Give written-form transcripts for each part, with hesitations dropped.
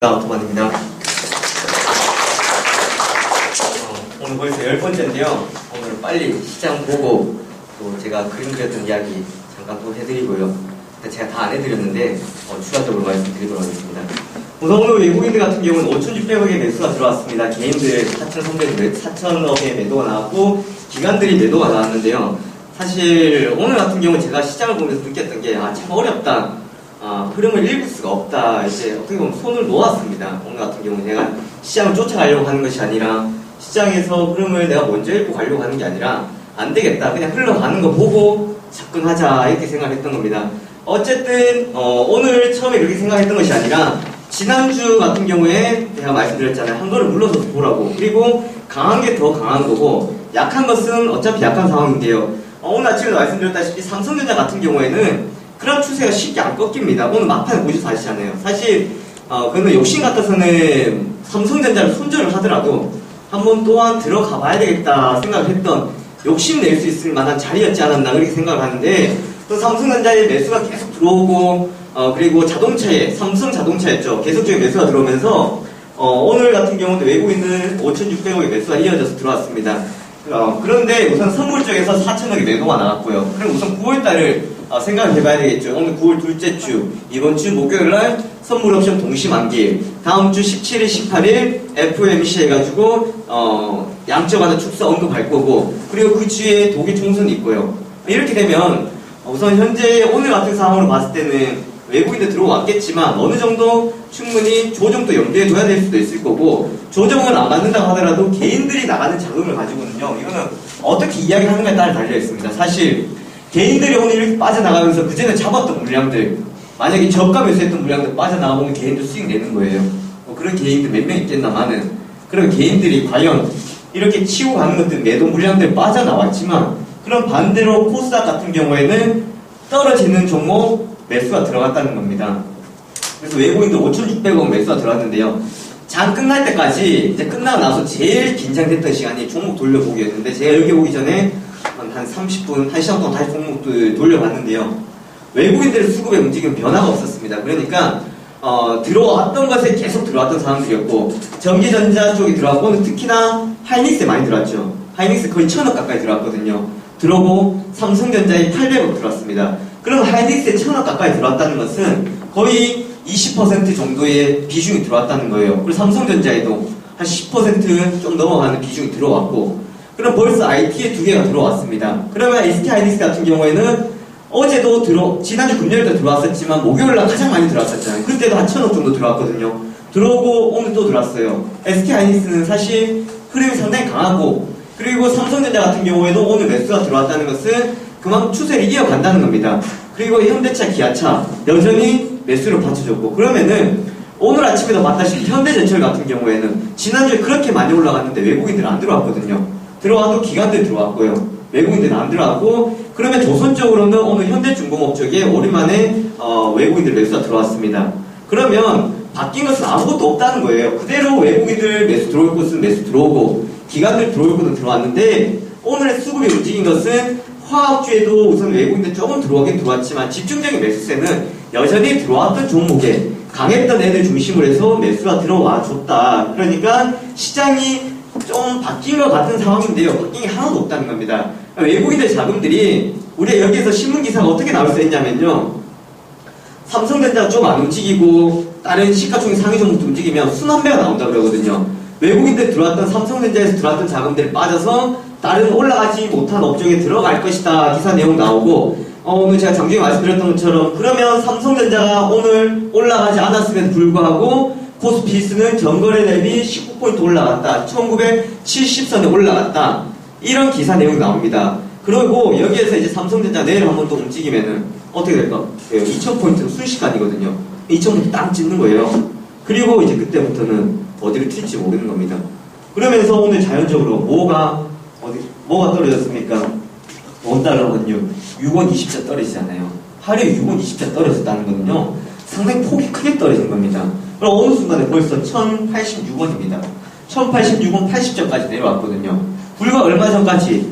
오토반입니다. 오늘 벌써 10번째인데요. 오늘 빨리 시장 보고 또 제가 그림 그렸던 이야기 잠깐 또 해드리고요. 제가 다 안 해드렸는데 추가적으로 말씀드리도록 하겠습니다. 우선 오늘 외국인들 같은 경우는 5,600억의 매수가 들어왔습니다. 개인들 4,000억의 매도가 나왔고 기관들이 매도가 나왔는데요. 사실 오늘 같은 경우는 제가 시장을 보면서 느꼈던 게 참 어렵다. 흐름을 읽을 수가 없다. 이제 어떻게 보면 손을 놓았습니다. 오늘 같은 경우는 내가 시장을 쫓아가려고 하는 것이 아니라 시장에서 흐름을 내가 먼저 읽고 가려고 하는 게 아니라 안 되겠다. 그냥 흘러가는 거 보고 접근하자. 이렇게 생각했던 겁니다. 어쨌든 오늘 처음에 그렇게 생각했던 것이 아니라 지난주 같은 경우에 제가 말씀드렸잖아요. 한 걸음 물러서서 보라고. 그리고 강한 게 더 강한 거고 약한 것은 어차피 약한 상황인데요. 오늘 아침에도 말씀드렸다시피 삼성전자 같은 경우에는 그런 추세가 쉽게 안 꺾입니다. 오늘 막판에 보셔서 아시잖아요. 사실 그러면 욕심 같아서는 삼성전자를 손절을 하더라도 한번 또한 들어가 봐야 되겠다 생각을 했던 욕심 낼 수 있을 만한 자리였지 않았나 그렇게 생각을 하는데 또 삼성전자의 매수가 계속 들어오고 그리고 자동차에 삼성 자동차였죠. 계속적인 매수가 들어오면서 오늘 같은 경우도 외국인은 5,600억의 매수가 이어져서 들어왔습니다. 그런데 우선 선물 쪽에서 4,000억의 매도가 나왔고요. 그럼 우선 9월달을 생각을 해봐야 되겠죠. 오늘 9월 둘째 주, 이번 주 목요일날 선물 옵션 동시 만기, 다음 주 17일, 18일 FOMC 해가지고 양적 완화 축소 언급할 거고, 그리고 그 주에 독일 총선이 있고요. 이렇게 되면 우선 현재 오늘 같은 상황으로 봤을 때는 외국인들 들어왔겠지만 어느 정도 충분히 조정도 염두에 둬야 될 수도 있을 거고, 조정을 안 받는다고 하더라도 개인들이 나가는 자금을 가지고는요, 이거는 어떻게 이야기하는가에 따라 달려 있습니다. 사실 개인들이 오늘 이렇게 빠져나가면서 그전에 잡았던 물량들, 만약에 저가 매수했던 물량들 빠져나가보면 개인들 수익 내는 거예요. 그런 개인들 몇 명 있겠나마는. 그런 개인들이 과연 이렇게 치고 가는 것들 매도 물량들 빠져나왔지만, 그럼 반대로 코스닥 같은 경우에는 떨어지는 종목 매수가 들어갔다는 겁니다. 그래서 외국인도 5,600억 매수가 들어갔는데요. 장 끝날 때까지 이제 끝나고 나서 제일 긴장됐던 시간이 종목 돌려보기였는데, 제가 여기 오기 전에 한 30분, 1시간 동안 다시 종목들 돌려봤는데요. 외국인들의 수급의 움직임 변화가 없었습니다. 그러니까 들어왔던 것에 계속 들어왔던 상황들이었고, 전기전자 쪽이 들어왔고, 특히나 하이닉스에 많이 들어왔죠. 하이닉스 거의 1,000억 가까이 들어왔거든요. 들어오고 삼성전자에 800억 들어왔습니다. 그럼 하이닉스에 1,000억 가까이 들어왔다는 것은 거의 20% 정도의 비중이 들어왔다는 거예요. 그리고 삼성전자에도 한 10% 좀 넘어가는 비중이 들어왔고, 그럼 벌써 IT에 2개가 들어왔습니다. 그러면 SK 하이닉스 같은 경우에는 어제도 지난주 금요일도 들어왔었지만 목요일날 가장 많이 들어왔었잖아요. 그때도 한 1,000억 정도 들어왔거든요. 들어오고 오늘 또 들어왔어요. SK 하이닉스는 사실 흐름이 상당히 강하고, 그리고 삼성전자 같은 경우에도 오늘 매수가 들어왔다는 것은 그만큼 추세를 이어간다는 겁니다. 그리고 현대차, 기아차 여전히 매수를 받쳐줬고, 그러면은 오늘 아침에도 봤다시피 현대제철 같은 경우에는 지난주에 그렇게 많이 올라갔는데 외국인들은 안 들어왔거든요. 들어와도 기관들 들어왔고요. 외국인들은 안 들어왔고, 그러면 조선적으로는 오늘 현대중공업 쪽에 오랜만에 외국인들 매수가 들어왔습니다. 그러면 바뀐 것은 아무것도 없다는 거예요. 그대로 외국인들 매수 들어올 곳은 매수 들어오고 기관들 들어올 곳은 들어왔는데, 오늘의 수급이 움직인 것은 화학주에도 우선 외국인들 조금 들어오긴 들어왔지만 집중적인 매수세는 여전히 들어왔던 종목에 강했던 애들 중심으로 해서 매수가 들어와 줬다. 그러니까 시장이 좀 바뀐 것 같은 상황인데요. 바뀐 게 하나도 없다는 겁니다. 외국인들 자금들이 우리가 여기에서 신문기사가 어떻게 나올 수 있냐면요. 삼성전자 좀 안 움직이고 다른 시가총액 상위 종목도 움직이면 순환배가 나온다고 그러거든요. 외국인들 들어왔던 삼성전자에서 들어왔던 자금들이 빠져서 다른 올라가지 못한 업종에 들어갈 것이다. 기사 내용 나오고, 오늘 제가 장중에 말씀드렸던 것처럼 그러면 삼성전자가 오늘 올라가지 않았음에도 불구하고 코스피스는 전거래 대비 19포인트 올라갔다. 1970선에 올라갔다. 이런 기사 내용이 나옵니다. 그리고 여기에서 이제 삼성전자 내일 한번 또 움직이면은 어떻게 될까? 2000포인트 순식간이거든요. 2000포인트 딱 찍는 거예요. 그리고 이제 그때부터는 어디를 튈지 모르는 겁니다. 그러면서 오늘 자연적으로 뭐가 떨어졌습니까? 원달러는요, 6원 20자 떨어지잖아요. 하루에 6원 20자 떨어졌다는 거는요, 상당히 폭이 크게 떨어진 겁니다. 그럼 어느 순간에 벌써 1086원입니다. 1086원 80점까지 내려왔거든요. 불과 얼마 전까지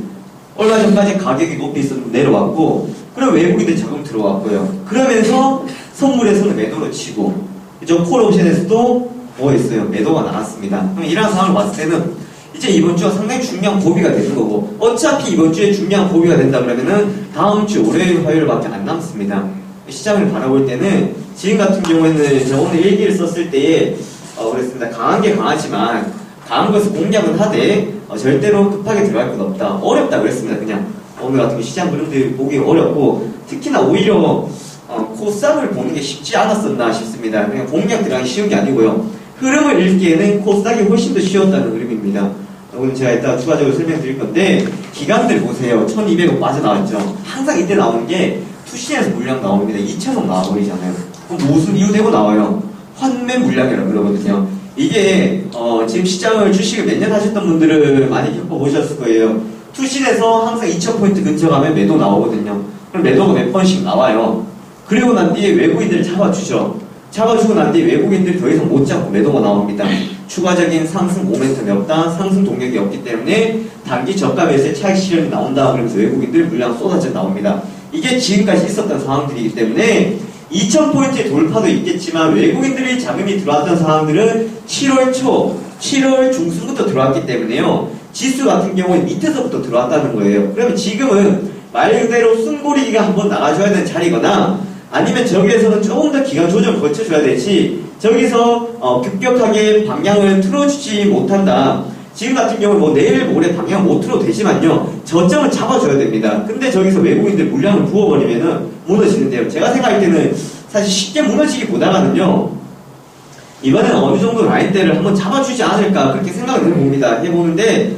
가격이 높이 있었는데 내려왔고, 그럼 외국인들 자금 들어왔고요. 그러면서 선물에서는 매도로 치고, 콜옵션에서도 뭐 했어요? 매도가 나왔습니다. 그럼 이런 상황을 봤을 때는 이제 이번 주가 상당히 중요한 고비가 되는 거고, 어차피 이번 주에 중요한 고비가 된다 그러면은 다음 주 월요일, 화요일밖에 안 남습니다. 시장을 바라볼 때는 지금 같은 경우에는 저 오늘 일기를 썼을 때에 그랬습니다. 강한 게 강하지만 강한 것을 공략은 하되 절대로 급하게 들어갈 건 없다. 어렵다 그랬습니다. 그냥 오늘 같은 시장 그림들 보기 어렵고, 특히나 오히려 코스닥을 보는 게 쉽지 않았었나 싶습니다. 그냥 공략 들어가기 쉬운 게 아니고요. 흐름을 읽기에는 코스닥이 훨씬 더 쉬웠다는 흐름입니다. 오늘 제가 이따 추가적으로 설명드릴 건데, 기간들 보세요. 1200원 빠져나왔죠. 항상 이때 나오는 게 투신에서 물량 나옵니다. 2차선 나와버리잖아요. 그럼 무슨 이유 되고 나와요? 환매 물량이라고 그러거든요. 이게 지금 시장을 주식을 몇 년 하셨던 분들은 많이 겪어보셨을 거예요. 투신에서 항상 2000포인트 근처 가면 매도 나오거든요. 그럼 매도가 몇 번씩 나와요. 그리고 난 뒤에 외국인들을 잡아주죠. 잡아주고 난 뒤에 외국인들이 더 이상 못 잡고 매도가 나옵니다. 추가적인 상승 모멘텀이 없다, 상승 동력이 없기 때문에 단기 저가 매수의 차익 실현이 나온다. 그러면서 외국인들 물량 쏟아져 나옵니다. 이게 지금까지 있었던 상황들이기 때문에 2000포인트의 돌파도 있겠지만 외국인들이 자금이 들어왔던 상황들은 7월 초, 7월 중순부터 들어왔기 때문에요. 지수 같은 경우는 밑에서부터 들어왔다는 거예요. 그러면 지금은 말 그대로 숨고리기가 한번 나가줘야 되는 자리거나, 아니면 저기에서는 조금 더 기간 조정을 거쳐줘야 되지, 저기서 급격하게 방향을 틀어주지 못한다. 지금 같은 경우는 뭐 내일 모레 방향 못 틀어도 되지만요, 저점을 잡아줘야 됩니다. 근데 저기서 외국인들 물량을 부어버리면은 무너지는데요. 제가 생각할 때는 사실 쉽게 무너지기보다는요, 이번에는 어느 정도 라인대를 한번 잡아주지 않을까, 그렇게 생각을 해봅니다. 해보는데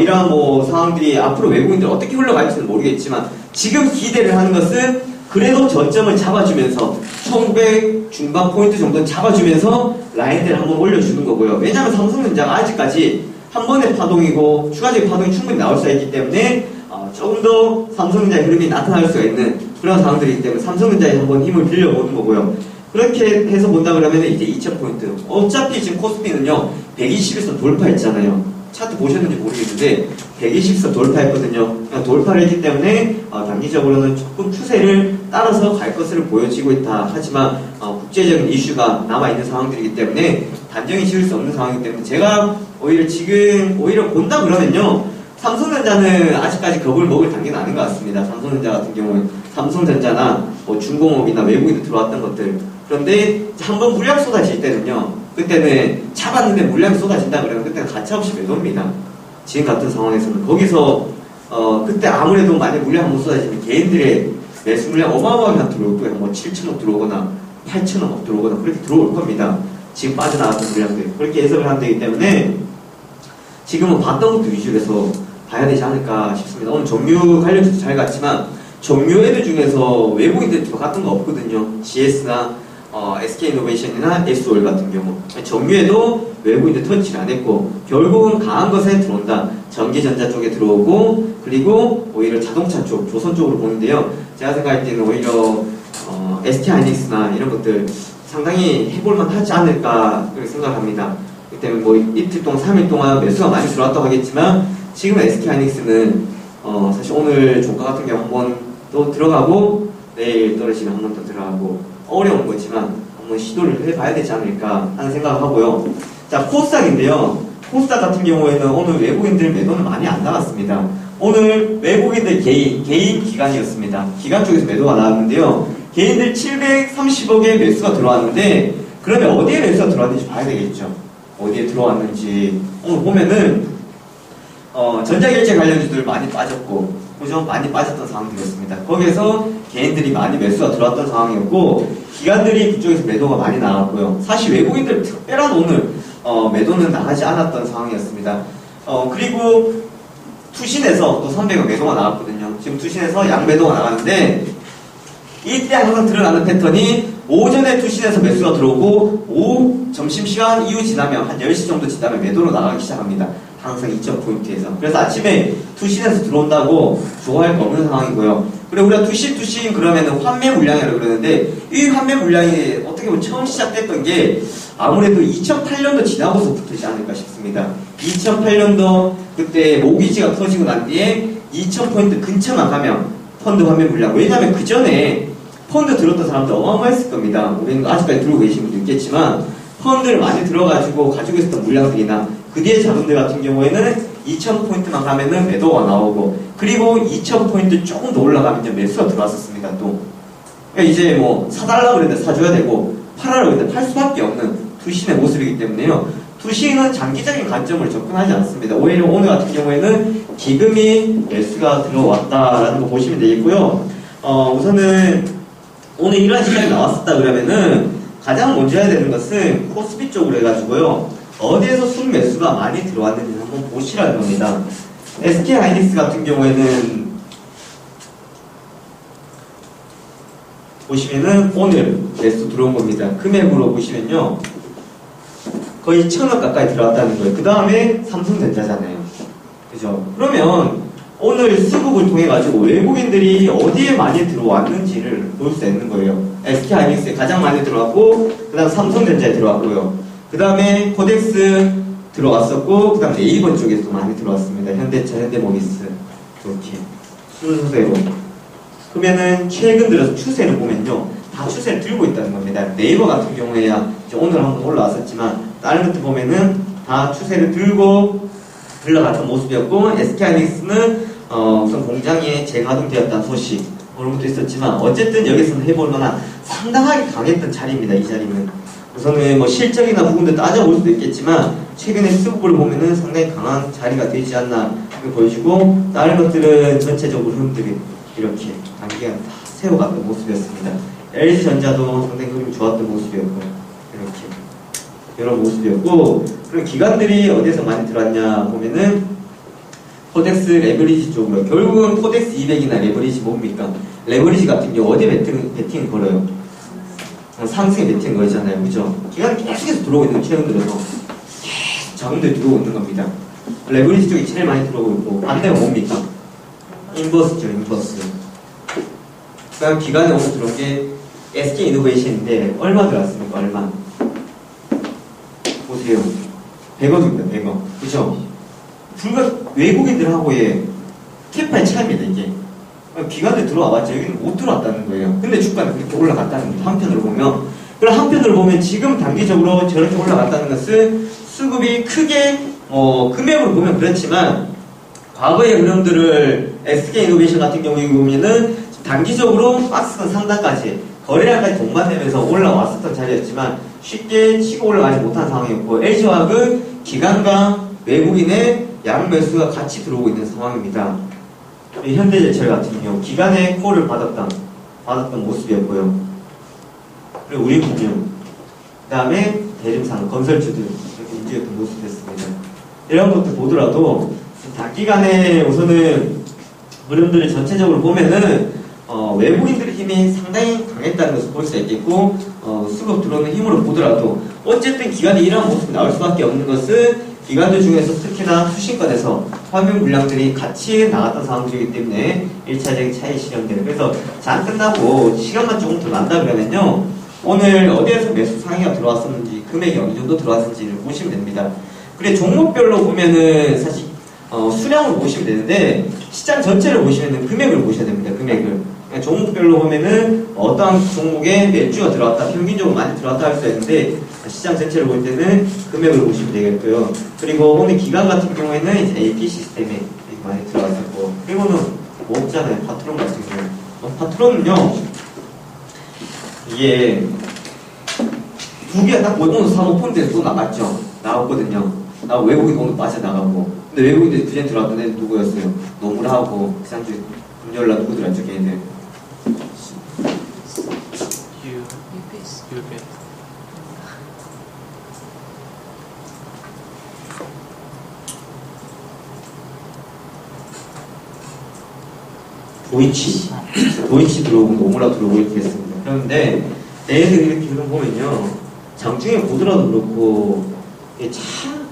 이러한 뭐 상황들이 앞으로 외국인들 어떻게 흘러갈지는 모르겠지만, 지금 기대를 하는 것은 그래도 저점을 잡아주면서 1900 중반 포인트 정도는 잡아주면서 라인대를 한번 올려주는 거고요. 왜냐하면 삼성전자가 아직까지 한 번의 파동이고 추가적인 파동이 충분히 나올 수 있기 때문에 조금 더 삼성전자의 흐름이 나타날 수가 있는 그런 상황들이기 때문에 삼성전자에 한번 힘을 빌려보는 거고요. 그렇게 해서 본다 그러면 이제 2000포인트. 어차피 지금 코스피는요, 120에서 돌파했잖아요. 차트 보셨는지 모르겠는데 120선 돌파했거든요. 돌파를 했기 때문에 단기적으로는 조금 추세를 따라서 갈 것으로 보여지고 있다. 하지만 국제적인 이슈가 남아있는 상황들이기 때문에 단정히 지을 수 없는 상황이기 때문에, 제가 오히려 본다 그러면요, 삼성전자는 아직까지 겁을 먹을 단계는 아닌 것 같습니다. 삼성전자 같은 경우는 삼성전자나 뭐 중공업이나 외국인도 들어왔던 것들, 그런데 한번 물량 쏟아질 때는요, 그때는 잡았는데 물량이 쏟아진다 그러면 그때는 가차없이 매도입니다. 지금 같은 상황에서는 거기서 그때 아무래도 만약 물량 한번 쏟아지면 개인들의 매수 물량 어마어마하게 들어올 거예요. 뭐 7천억 들어오거나 8천억 들어오거나 그렇게 들어올 겁니다. 지금 빠져나왔던 물량들, 그렇게 해석을 하면 되기 때문에 지금은 봤던 것도 위주로 해서 봐야 되지 않을까 싶습니다. 오늘 정유 관련주도 잘 갔지만 정유 애들 중에서 외국인들 들어갔던 거 없거든요. GS나 SK이노베이션이나 SOL 같은 경우 정유에도 외국인들 터치를 안 했고, 결국은 강한 것에 들어온다. 전기전자 쪽에 들어오고, 그리고 오히려 자동차 쪽, 조선 쪽으로 보는데요, 제가 생각할 때는 오히려 SK하이닉스나 이런 것들 상당히 해볼만 하지 않을까 그렇게 생각합니다. 그 때문에 뭐 이틀 동안 3일 동안 매수가 많이 들어왔다고 하겠지만, 지금 SK하이닉스는 사실 오늘 종가 같은 경우 한 번 또 들어가고 내일 떨어지면 한 번 더 들어가고 어려운 거지만 한번 시도를 해봐야 되지 않을까 하는 생각을 하고요. 자, 코스닥인데요. 코스닥 같은 경우에는 오늘 외국인들 매도는 많이 안 나왔습니다. 오늘 외국인들 개인 기간이었습니다. 기간 쪽에서 매도가 나왔는데요. 개인들 730억의 매수가 들어왔는데, 그러면 어디에 매수가 들어왔는지 봐야 되겠죠. 어디에 들어왔는지. 오늘 보면은 전자결제 관련주들 많이 빠졌고, 그죠? 많이 빠졌던 상황들이었습니다. 거기에서 개인들이 많이 매수가 들어왔던 상황이었고, 기관들이 그쪽에서 매도가 많이 나왔고요. 사실 외국인들 특별한 오늘 매도는 나가지 않았던 상황이었습니다. 그리고 투신에서 또 300원 매도가 나왔거든요. 지금 투신에서 양매도가 나가는데, 이때 항상 드러나는 패턴이 오전에 투신에서 매수가 들어오고 오후 점심시간 이후 지나면 한 10시 정도 지나면 매도로 나가기 시작합니다. 항상 2.포인트에서. 그래서 아침에 투신에서 들어온다고 좋아할 거 없는 상황이고요. 그리고 우리가 투신 그러면은 환매 물량이라고 그러는데, 이 환매 물량이 어떻게 보면 처음 시작됐던 게 아무래도 2008년도 지나고서부터지 않을까 싶습니다. 2008년도 그때 모기지가 터지고 난 뒤에 2000포인트 근처만 가면 펀드 환매 물량. 왜냐하면 그 전에 펀드 들었던 사람들 어마어마했을 겁니다. 우리는 아직까지 들고 계신 분도 있겠지만, 펀드를 많이 들어가지고 가지고 있었던 물량들이나 그 뒤에 자금들 같은 경우에는 2,000포인트만 가면은 매도가 나오고, 그리고 2,000포인트 조금 더 올라가면 이제 매수가 들어왔었습니다. 또 그러니까 이제 뭐 사달라고 그랬는데 사줘야 되고, 팔아라고 했는데 팔 수밖에 없는 투신의 모습이기 때문에요. 투신은 장기적인 관점으로 접근하지 않습니다. 오히려 오늘 같은 경우에는 기금이 매수가 들어왔다라는 거 보시면 되겠고요. 우선은 오늘 이러한 시장이 나왔었다 그러면은 가장 먼저 해야 되는 것은 코스피 쪽으로 해가지고요, 어디에서 순매수가 많이 들어왔는지 한번 보시라는 겁니다. SK하이닉스 같은 경우에는 보시면은 오늘 매수 들어온 겁니다. 금액으로 보시면요, 거의 1,000원 가까이 들어왔다는 거예요. 그 다음에 삼성전자잖아요. 그죠? 그러면 오늘 수급을 통해 가지고 외국인들이 어디에 많이 들어왔는지를 볼 수 있는 거예요. SK하이닉스에 가장 많이 들어왔고, 그 다음 삼성전자에 들어왔고요. 그 다음에 코덱스 들어왔었고, 그 다음 네이버 쪽에서 많이 들어왔습니다. 현대차, 현대모비스 이렇게 순서대로. 그러면은 최근 들어서 추세를 보면요, 다 추세를 들고 있다는 겁니다. 네이버 같은 경우에야 이제 오늘 한번 올라왔었지만 다른 것도 보면은 다 추세를 들고 흘러갔던 모습이었고, SK하이닉스는 우선 공장이 재가동되었다는 소식 그런 것도 있었지만, 어쨌든 여기서는 해볼 만한 상당하게 강했던 자리입니다. 이 자리는 우선은 뭐 실적이나 부분도 따져볼 수도 있겠지만, 최근에 수급을 보면은 상당히 강한 자리가 되지 않나 보여지고, 다른 것들은 전체적으로 흐름들이 이렇게 단기간 다 세워갔던 모습이었습니다. LG전자도 상당히 흐름이 좋았던 모습이었고, 이렇게 이런 모습이었고, 그럼 기관들이 어디에서 많이 들어왔냐 보면은 코덱스 레버리지 쪽으로. 결국은 코덱스 200이나 레버리지 뭡니까? 레버리지 같은 경우 어디에 베팅을 걸어요? 상승에 베팅 걸잖아요. 그죠? 기관이 계속해서 들어오고 있는, 최근 들어서 계속 자금들이 들어오고 있는 겁니다. 레버리지 쪽이 제일 많이 들어오고 있고, 반대가 뭡니까? 인버스죠, 인버스. 그 다음 기관에 오늘 들어온 게 SK이노베이션인데 얼마 들어왔습니까? 얼마? 보세요. 100억입니다. 100억. 그죠? 불과 외국인들하고의 캐파의 차이입니다. 이게 기관에 들어와봤자 여기는 못 들어왔다는 거예요. 근데 주가는 그렇게 올라갔다는 겁니다. 한편으로 보면. 그럼 한편으로 보면 지금 단기적으로 저렇게 올라갔다는 것은 수급이 크게 금액으로 보면 그렇지만, 과거의 흐름들을 SK이노베이션 같은 경우에 보면은 단기적으로 박스권 상단까지 거래량까지 동반되면서 올라왔었던 자리였지만 쉽게 치고 올라가지 못한 상황이었고, LG화학은 기관과 외국인의 양매수가 같이 들어오고 있는 상황입니다. 현대제철 같은 경우 기관의 콜을 받았던 모습이었고요. 그리고 우리금융, 그 다음에 대림상, 건설주들 이렇게 움직였던 모습이었습니다. 이런 것들 보더라도 단기간에 우선은 흐름들을 전체적으로 보면은 외국인들의 힘이 상당히 강했다는 것을 볼 수 있겠고, 수급 들어오는 힘으로 보더라도 어쨌든 기관이 이러한 모습이 나올 수밖에 없는 것은 기관들 중에서 특히나 수신권에서 화면 물량들이 같이 나갔던 상황이기 때문에 1차적인 차이 실현되는. 그래서 장 끝나고 시간만 조금 더 난다 그러면요, 오늘 어디에서 매수 상위가 들어왔었는지, 금액이 어느 정도 들어왔는지를 보시면 됩니다. 그래 종목별로 보면은 사실 수량을 보시면 되는데, 시장 전체를 보시면 금액을 보셔야 됩니다. 금액을. 그러니까 종목별로 보면은 어떠한 종목에 매주가 들어왔다, 평균적으로 많이 들어왔다 할 수 있는데, 시장 전체를 볼 때는 금액을 보시면 되겠고요. 그리고 오늘 기간 같은 경우에는 이제 AP 시스템에 많이 들어왔었고, 그리고는 뭐 없잖아요. 파트론 같은 경우. 파트론은요, 이게 두 개 딱 오늘 사모펀드에서 또 나갔죠. 나왔거든요. 외국인 오늘 빠져나가고. 근데 외국인들이 그전 들어왔던 애는 누구였어요? 노무라하고 지난주에 금요일날 누구 들어왔죠, 걔네들? 도이치 들어오고 노무라 들어오고 이렇게 했습니다. 그런데 얘네들 이렇게 흐름 보면요, 장중에 보더라도 그렇고 이게 참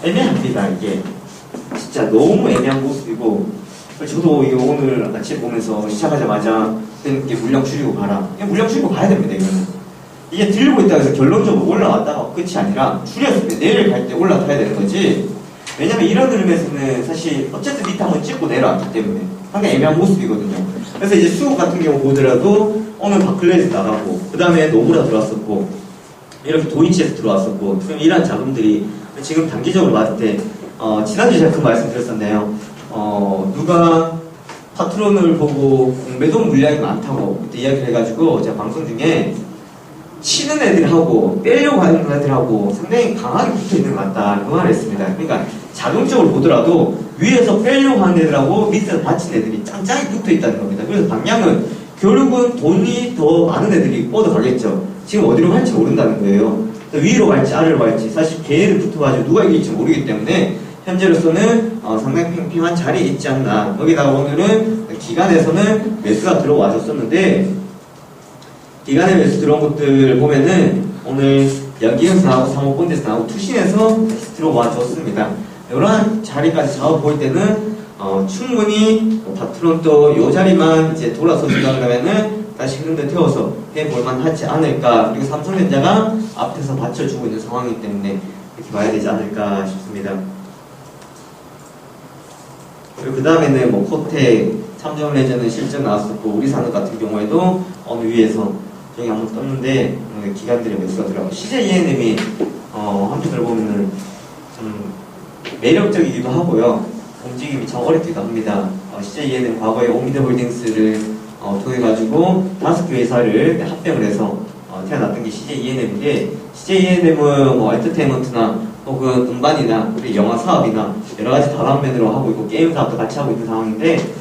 애매합니다. 이게 진짜 너무 애매한 모습이고, 저도 이거 오늘 아침 보면서 시작하자마자 이렇게 물량 줄이고 가라. 물량 줄이고 가야 됩니다. 이거는 이게 들고 있다고 해서 결론적으로 올라왔다가 끝이 아니라 줄였을 때 내일 갈 때 올라타야 되는 거지. 왜냐면 이런 흐름에서는 사실 어쨌든 밑에 한번 찍고 내려왔기 때문에 상당히 애매한 모습이거든요. 그래서 이제 수급 같은 경우 보더라도 오늘 바클레이스 나가고, 그 다음에 노무라 들어왔었고, 이렇게 도이치에서 들어왔었고, 그럼 이러한 자금들이 지금 단기적으로 봤을 때, 지난주에 제가 그 말씀 드렸었네요. 누가 파트론을 보고 매도 물량이 많다고 그때 이야기를 해가지고, 제가 방송 중에 치는 애들하고 빼려고 하는 애들하고 상당히 강하게 붙어 있는 것 같다. 그 말을 했습니다. 그러니까 자동적으로 보더라도 위에서 빼려고 하는 애들하고 밑에서 받친 애들이 짱짱이 붙어 있다는 겁니다. 그래서 방향은 결국은 돈이 더 많은 애들이 뻗어가겠죠. 지금 어디로 갈지 모른다는 거예요. 위로 갈지 아래로 갈지 사실 걔네들 붙어가지고 누가 이길지 모르기 때문에 현재로서는 상당히 팽팽한 자리에 있지 않나. 여기다가 오늘은 기관에서는 매수가 들어와 줬었는데 기관에 매수 들어온 것들 보면은 오늘 연기금에서 나오고 사모펀드에서 나오고 투신에서 다시 들어와 줬습니다. 이러한 자리까지 잡아 보일 때는 충분히 파트론 또 이 자리만 이제 돌아서 준다 그러면은 다시 흐름대 태워서 해볼만 하지 않을까. 그리고 삼성전자가 앞에서 받쳐주고 있는 상황이기 때문에 이렇게 봐야 되지 않을까 싶습니다. 그리고 그 다음에는 뭐 코텍, 삼성레저는 실적 나왔었고 우리산업 같은 경우에도 어느 위에서 저기 한번 떴는데 기관들의 매수가 들어가고 CJ 한편으로 보면은 좀 매력적이기도 하고요. 움직임이 참 어렵기도 합니다. CJ 과거에 오미드홀딩스를 통해가지고 5개 회사를 합병을 해서 태어났던 게 CJ CJ 뭐 엔터테인먼트나 혹은 음반이나 우리 영화 사업이나 여러 가지 다방면으로 하고 있고 게임 사업도 같이 하고 있는 상황인데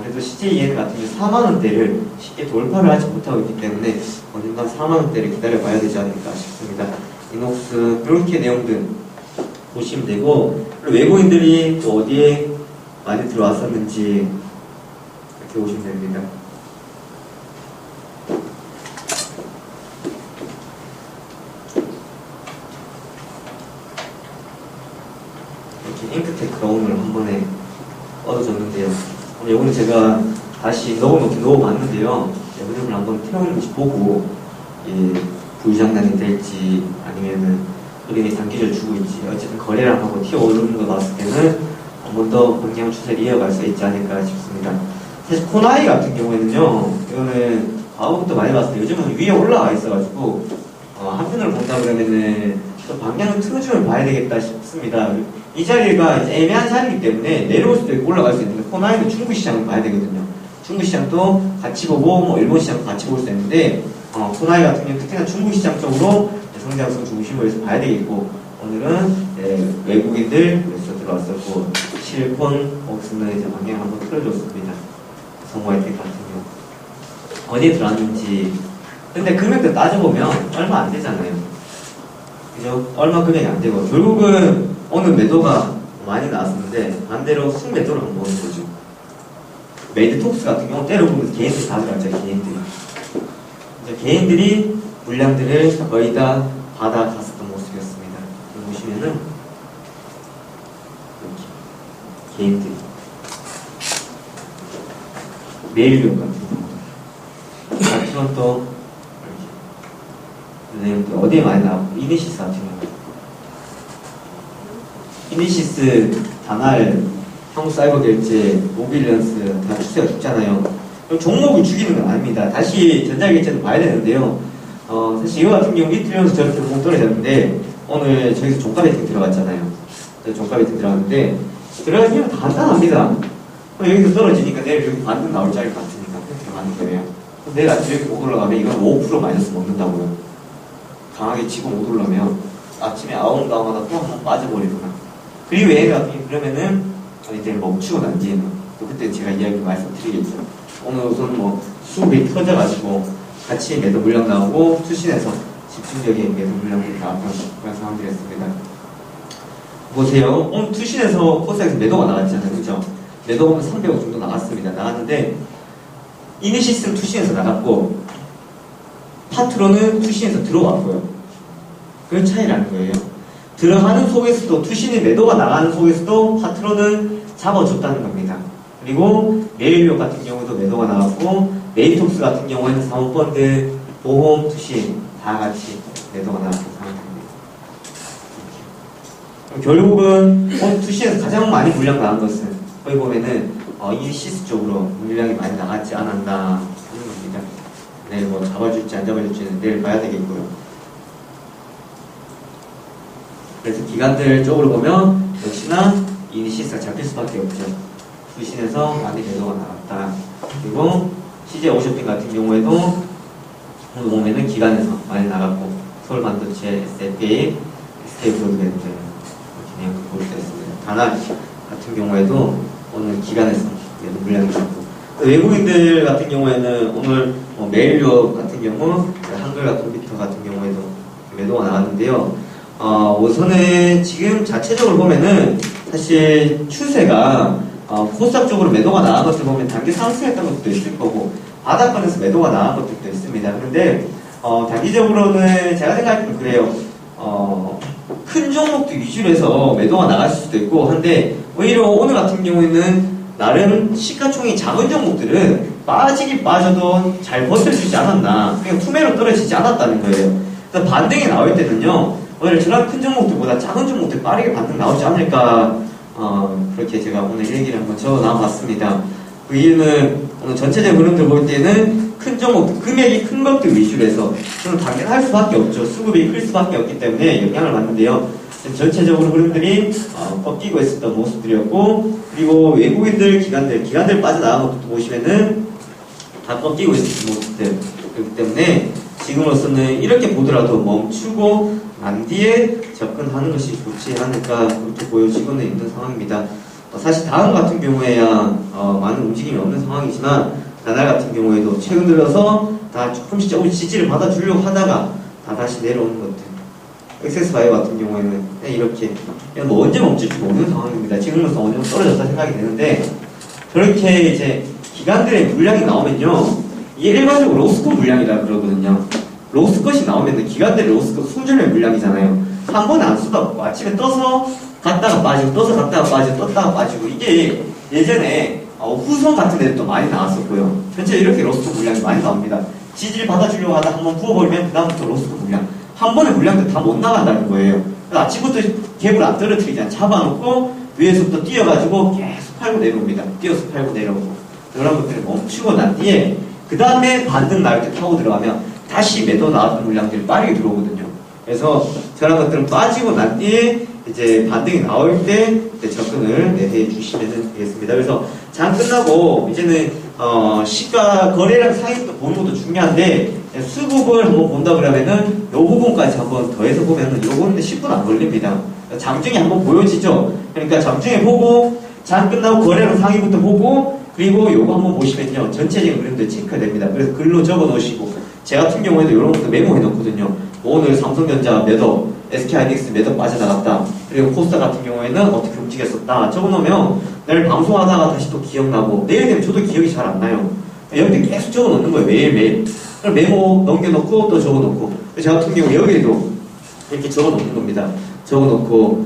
그래도 CJ 같은 경우 4만원대를 쉽게 돌파를 하지 못하고 있기 때문에 언젠간 4만원대를 기다려봐야 되지 않을까 싶습니다. 이녹스 이렇게 내용들 보시면 되고 외국인들이 또 어디에 많이 들어왔었는지 이렇게 보시면 됩니다. 이렇게 잉크테크가 오늘 한 번에 얻어졌는데요. 오늘 이거는 제가 다시 넣어봤는데요. 흐름을 한번 태우는지 보고 부의장난이 될지 아니면은 흐름이 단기를 주고 있지 어쨌든 거래량 하고 튀어오르는 거 봤을 때는 한 번 더 방향 추세를 이어갈 수 있지 않을까 싶습니다. 사실 코나이 같은 경우에는요, 이거는 과거부터 많이 봤을 때 요즘은 위에 올라와 있어가지고 한편으로 본다 그러면은 또 방향을 틀어주면 봐야 되겠다 싶습니다. 이 자리가 이제 애매한 자리이기 때문에 내려올 수도 있고 올라갈 수 있는데 코나이는 중국 시장을 봐야 되거든요. 중국 시장도 같이 보고 뭐 일본 시장도 같이 볼 수 있는데 코나이 같은 경우 특히나 중국 시장 쪽으로 성장성 중심으로 해서 봐야 되겠고 오늘은 외국인들 그래서 들어왔었고 실콘 옥스는 이제 방향 한번 틀어줬습니다. 성화이텍 같은 경우 어디에 들어왔는지 근데 금액도 따져보면 얼마 안 되잖아요. 그죠? 얼마 금액이 안 되고 결국은 오늘 매도가 많이 나왔었는데 반대로 순매도를 한번 보는 거죠. 메이드톡스 같은 경우 때려보면 개인들이 다 들어갔죠. 개인들이 물량들을 거의 다 받아갔었던 모습이었습니다. 여기 보시면은 이렇게 개인들이 메일용 같은 경우 같은 또 이렇게 어디에 많이 나왔고 이니시스 같은 경우 이니시스, 다날, 한국사이버결제, 모빌런스 다 추세가 죽잖아요. 종목을 죽이는 건 아닙니다. 다시 전자결제도 봐야 되는데요. 사실 이거 같은 경우 이틀면서 저렇게 공 떨어졌는데 오늘 저기서 종가 베팅 들어갔잖아요. 종가 베팅 들어갔는데 들어가면 다 간단합니다. 여기서 떨어지니까 내일 여기 반등 나올 자리 같으니까 들어가는 거예요. 내일 아침에 이렇게 못 올라가면 이건 5% 마이너스 먹는다고요. 강하게 치고 못 올라면 아침에 아웅다웅하다 또 한번 빠져버리거나 그리고 얘가 그러면은 이제 멈추고 난 뒤에는 또 그때 제가 이야기 말씀드리겠죠. 오늘 우선 뭐 수급이 터져가지고 같이 매도 물량 나오고 투신해서 집중적인 매도 물량들이 나왔던 그런 상황들이었습니다. 보세요. 오늘 투신해서 코스닥에서 매도가 나갔잖아요. 그죠? 매도 보면 300억 정도 나갔습니다. 나갔는데 이니시스는 투신해서 나갔고 파트로는 투신해서 들어왔고요. 그런 차이라는 거예요. 들어가는 속에서도 투신의 매도가 나가는 속에서도 파트로는 잡아줬다는 겁니다. 그리고 메일료 같은 경우도 매도가 나왔고 메이톡스 같은 경우에는 사모펀드, 보험, 투신 다 같이 매도가 나왔던 상황입니다. 결국은 투신에서 가장 많이 물량 나간 것은 거기 보면은 이니시스 쪽으로 물량이 많이 나갔지 않았나 하는 겁니다. 내일 뭐 잡아줄지 안 잡아줄지는 내일 봐야 되겠고요. 그래서 기관들 쪽으로 보면 역시나 이니시스가 잡힐 수밖에 없죠. 수신에서 많이 매도가 나갔다. 그리고 CJ 오쇼핑 같은 경우에도 오늘 보면은 기관에서 많이 나갔고 서울반도체, SFA, SK브로드밴드 이렇게 내용도 볼 수 있습니다. 다나 같은 경우에도 오늘 기관에서 매도 물량이 있고 외국인들 같은 경우에는 오늘 메일유업 같은 경우 한글과 컴퓨터 같은 경우에도 매도가 나갔는데요. 우선은 지금 자체적으로 보면은 사실 추세가 코스닥 쪽으로 매도가 나간 것을 보면 단기 상승했던 것도 있을 거고 바닥권에서 매도가 나간 것들도 있습니다. 그런데 단기적으로는 제가 생각할 때는 그래요. 큰 종목도 위주로 해서 매도가 나갈 수도 있고 한데 오히려 오늘 같은 경우에는 나름 시가총이 작은 종목들은 빠지긴 빠져도 잘 버텨주지 않았나 그냥 투매로 떨어지지 않았다는 거예요. 그래서 반등이 나올 때는요 오히려 저런 큰 종목들보다 작은 종목들 빠르게 반등 나오지 않을까 그렇게 제가 오늘 얘기를 한번 적어놔봤습니다. 그 이유는 오늘 전체적인 흐름들 볼 때는 큰 종목들, 금액이 큰 것들 위주로 해서 저는 당연할 수밖에 없죠. 수급이 클 수밖에 없기 때문에 영향을 받는데요. 전체적으로 흐름들이 꺾이고 있었던 모습들이었고 그리고 외국인들, 기관들 빠져나간 것도 보시면은 다 꺾이고 있었던 모습들 그렇기 때문에 지금으로서는 이렇게 보더라도 멈추고 난 뒤에 접근하는 것이 좋지 않을까 그렇게 보여지고는 있는 상황입니다. 사실 다음 같은 경우에야 많은 움직임이 없는 상황이지만 나날 같은 경우에도 최근 들어서 다 조금씩 지지를 받아주려고 하다가 다 다시 내려오는 것들 엑세스바이오 같은 경우에는 이렇게 그냥 뭐 언제 멈출지 모르는 상황입니다. 지금으로서 어느 정도 떨어졌다 생각이 되는데 저렇게 이제 기관들의 물량이 나오면요 이게 일반적으로 로스컷 물량이라 그러거든요. 로스컷이 나오면 기관들의 로스컷 순전의 물량이잖아요. 한 번에 안 쏟아붓고 아침에 떠서 갔다가 빠지고 떠서 갔다가 빠지고 떴다가 빠지고 이게 예전에 후손 같은 데도 또 많이 나왔었고요. 전체 이렇게 로스컷 물량이 많이 나옵니다. 지지를 받아주려고 하다 한번 부어버리면 그 다음부터 로스컷 물량 한 번에 물량도 다 못 나간다는 거예요. 그래서 아침부터 갭을 안 떨어뜨리잖아요. 잡아놓고 위에서부터 뛰어가지고 계속 팔고 내려옵니다. 뛰어서 팔고 내려오고 그런 것들을 멈추고 난 뒤에 그 다음에 반등 나올 때 타고 들어가면 다시 매도 나왔던 물량들이 빠르게 들어오거든요. 그래서 저런 것들은 빠지고 난 뒤에 이제 반등이 나올 때 접근을 해 주시면 되겠습니다. 그래서 장 끝나고 이제는 시가 거래량 상위부터 보는 것도 중요한데 수급을 한번 본다 그러면은 요 부분까지 한번 더해서 보면은 요거는 10분 안 걸립니다. 장중에 한번 보여지죠. 그러니까 장중에 보고 장 끝나고 거래량 상위부터 보고 그리고 요거 한번 보시면요 전체적인 그림도 체크가 됩니다. 그래서 글로 적어 놓으시고 제 같은 경우에도 이런 것도 메모해 놓거든요. 오늘 삼성전자 매도, SK하이닉스 매도 빠져나갔다. 그리고 코스닥 같은 경우에는 어떻게 움직였었다. 적어놓으면 내일 방송하다가 다시 또 기억나고 내일 되면 저도 기억이 잘 안 나요. 여기도 계속 적어놓는 거예요. 매일매일. 그럼 메모 넘겨놓고 또 적어놓고 저 같은 경우 여기에도 이렇게 적어놓는 겁니다. 적어놓고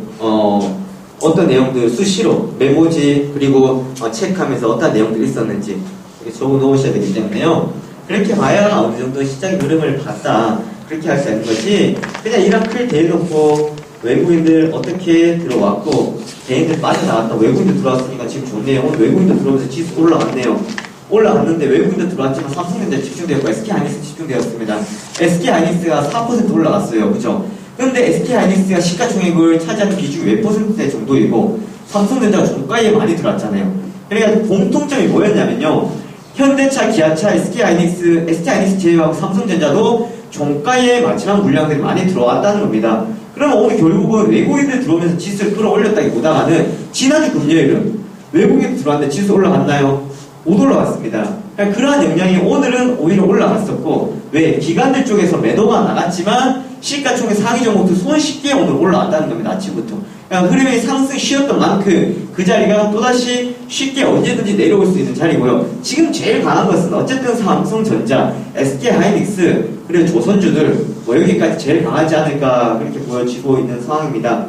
어떤 내용들 수시로 메모지 그리고 체크하면서 어떤 내용들이 있었는지 이렇게 적어놓으셔야 되기 때문에요. 그렇게 봐야 어느 정도 시장의 흐름을 봤다. 그렇게 할 수 있는 거지. 그냥 이렇게 대놓고 외국인들 어떻게 들어왔고 개인들 빠져나왔다. 외국인들 들어왔으니까 지금 좋네요. 오늘 외국인들 들어오면서 지수 올라갔네요. 올라갔는데 외국인들 들어왔지만 삼성전자 집중되었고 SK하이닉스 집중되었습니다. SK하이닉스가 4% 올라갔어요. 그죠? 근데 SK하이닉스가 시가총액을 차지하는 비중이 몇 퍼센트 정도이고 삼성전자가 종가에 많이 들어왔잖아요. 그러니까 공통점이 뭐였냐면요. 현대차, 기아차, SK하이닉스 제외하고 삼성전자도 종가에 마지막 물량들이 많이 들어왔다는 겁니다. 그러면 오늘 결국은 외국인들 들어오면서 지수를 끌어올렸다기보다는 지난주 금요일은 외국인들 들어왔는데 지수 올라갔나요? 못 올라갔습니다. 그러니까 그러한 영향이 오늘은 오히려 올라갔었고 왜? 기관들 쪽에서 매도가 나갔지만 시가총액 상위 종목도 손쉽게 오늘 올라왔다는 겁니다. 아침부터. 그러니까 흐름이 상승 쉬었던 만큼 그 자리가 또다시 쉽게 언제든지 내려올 수 있는 자리고요. 지금 제일 강한 것은 어쨌든 삼성전자, SK하이닉스 그리고 조선주들 뭐 여기까지 제일 강하지 않을까 그렇게 보여지고 있는 상황입니다.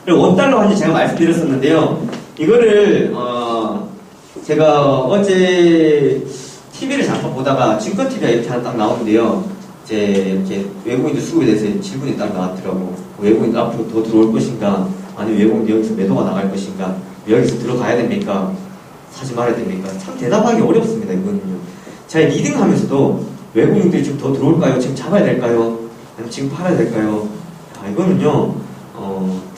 그리고 원달러 환율 제가 말씀드렸었는데요. 이거를 제가 어제 TV를 잠깐 보다가 증권TV가 이렇게 하나 딱 나오는데요. 이제 이렇게 외국인들 수급에 대해서 질문이 딱 나왔더라고. 외국인들 앞으로 더 들어올 것인가? 아니면 외국인들 여기서 매도가 나갈 것인가? 여기서 들어가야 됩니까? 사지 말아야 됩니까? 참 대답하기 어렵습니다. 이거는요. 제가 리딩 하면서도 외국인들이 지금 더 들어올까요? 지금 잡아야 될까요? 아니면 지금 팔아야 될까요? 이거는요.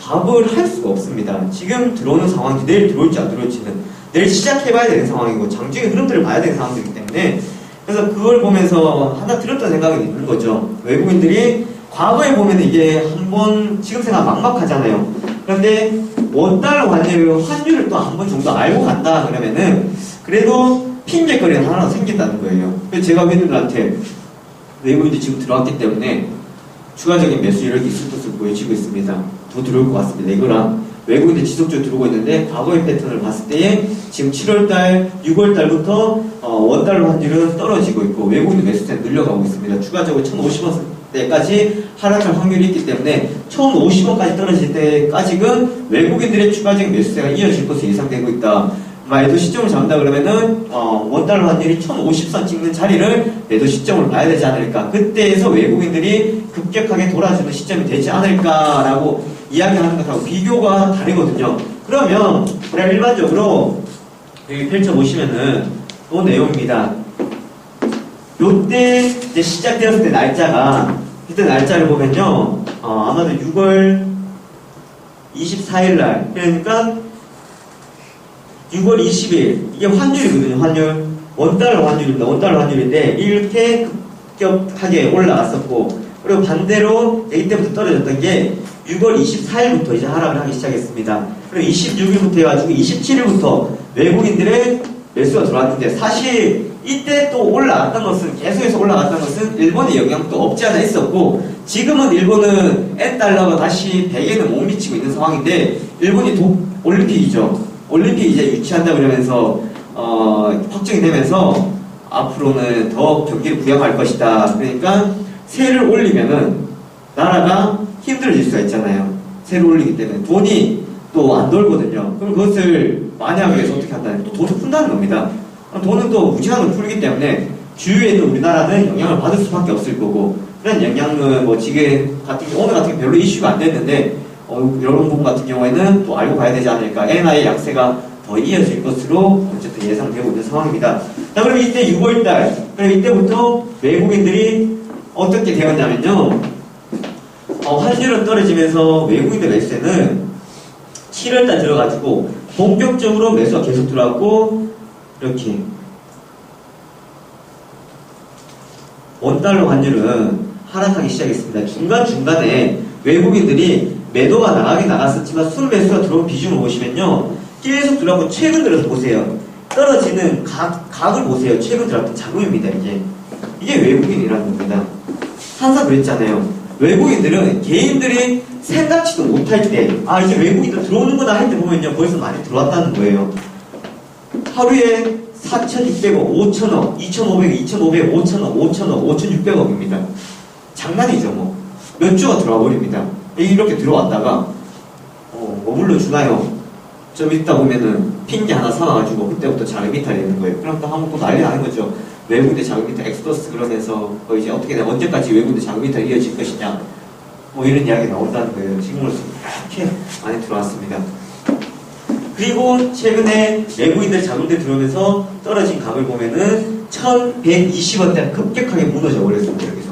답을 할 수가 없습니다. 지금 들어오는 상황이 내일 들어올지 안 들어올지는 내일 시작해봐야 되는 상황이고 장중의 흐름들을 봐야 되는 상황이기 때문에 그래서 그걸 보면서 하나 들었던 생각이 있는 거죠. 외국인들이 과거에 보면 이게 한번 지금 생각 막막하잖아요. 그런데 원달러 환율을 또 한 번 정도 알고 간다 그러면은 그래도 핑계거리가 하나 생긴다는 거예요. 그래서 제가 회원들한테 외국인들이 지금 들어왔기 때문에 추가적인 매수 이렇게 있을 것을 보여지고 있습니다. 더 들어올 것 같습니다. 이거랑 외국인들 지속적으로 들어오고 있는데 과거의 패턴을 봤을 때 지금 7월달, 6월달부터 원달러 환율은 떨어지고 있고 외국인들 매수세는 늘려가고 있습니다. 추가적으로 1,050원대까지 하락할 확률이 있기 때문에 1,050원까지 떨어질 때까지는 외국인들의 추가적인 매수세가 이어질 것으로 예상되고 있다. 매도 시점을 잡는다 그러면은 원달러 환율이 1,050선 찍는 자리를 매도 시점을 봐야 되지 않을까. 그때에서 외국인들이 급격하게 돌아주는 시점이 되지 않을까라고 이야기하는 것하고 비교가 다르거든요. 그러면 우리가 일반적으로 여기 펼쳐보시면은 이 내용입니다. 요때 이제 시작되었을 때 날짜가 그때 날짜를 보면요 아마도 6월 24일 날 그러니까 6월 20일 이게 환율이거든요. 환율 원달러 환율입니다. 원달러 환율인데 이렇게 급격하게 올라갔었고 그리고 반대로 이때부터 떨어졌던 게 6월 24일부터 이제 하락을 하기 시작했습니다. 그리고 26일부터 해가지고 27일부터 외국인들의 매수가 들어왔는데 사실 이때 또 올라갔던 것은 계속해서 올라갔던 것은 일본의 영향도 없지 않아 있었고 지금은 일본은 엔달러가 다시 100에는 못 미치고 있는 상황인데 일본이 올림픽이죠. 올림픽 이제 유치한다 그러면서 확정이 되면서 앞으로는 더 경기를 부양할 것이다. 그러니까 세를 올리면은 나라가 힘들어질 수가 있잖아요. 세를 올리기 때문에 돈이 또 안 돌거든요. 그럼 그것을 많이 하기 위해서 어떻게 한다면 또 돈을 푼다는 겁니다. 돈은 또 무제한으로 풀기 때문에 주위에 있는 우리나라는 영향을 받을 수밖에 없을 거고 그런 영향은 뭐 지금 오늘 같은 경우 별로 이슈가 안 됐는데 이런 부분 같은 경우에는 또 알고 봐야 되지 않을까. 엔화의 약세가 더 이어질 것으로 어쨌든 예상되고 있는 상황입니다. 자, 그럼 이때 6월달, 그럼 이때부터 외국인들이 어떻게 되었냐면요. 환율은 떨어지면서 외국인들 매수세는 7월달 들어가지고 본격적으로 매수가 계속 들어왔고 이렇게 원달러 환율은 하락하기 시작했습니다. 중간중간에 외국인들이 매도가 나가긴 나갔었지만 순매수가 들어온 비중을 보시면요 계속 들어가고 최근 들어서 보세요. 떨어지는 각을 보세요. 최근 들어왔던 자금입니다. 이게 외국인이라는 겁니다. 항상 그랬잖아요. 외국인들은 개인들이 생각지도 못할 때 이제 외국인들 들어오는구나 할 때 보면요 벌써 많이 들어왔다는 거예요. 하루에 4,600억, 5,000억, 2,500억, 2,500억, 5,000억, 5,000억, 5,600억입니다. 장난이죠 뭐. 몇 주가 들어와 버립니다. 이렇게 들어왔다가 머물러 주나요? 좀 있다 보면은 핑계 하나 사와가지고 그때부터 자금 이탈이 되는 거예요. 그럼 또 한번 또 난리 나는 거죠. 외국인들 자금 이탈 엑소더스 그러면서 이제 어떻게 되나 언제까지 외국인들 자금 이탈 이어질 것이냐 뭐 이런 이야기 나온다는 거예요. 지금으로서 이렇게 많이 들어왔습니다. 그리고 최근에 외국인들 자금들 들어오면서 떨어진 값을 보면은 1,120원대 급격하게 무너져 버렸습니다. 여기서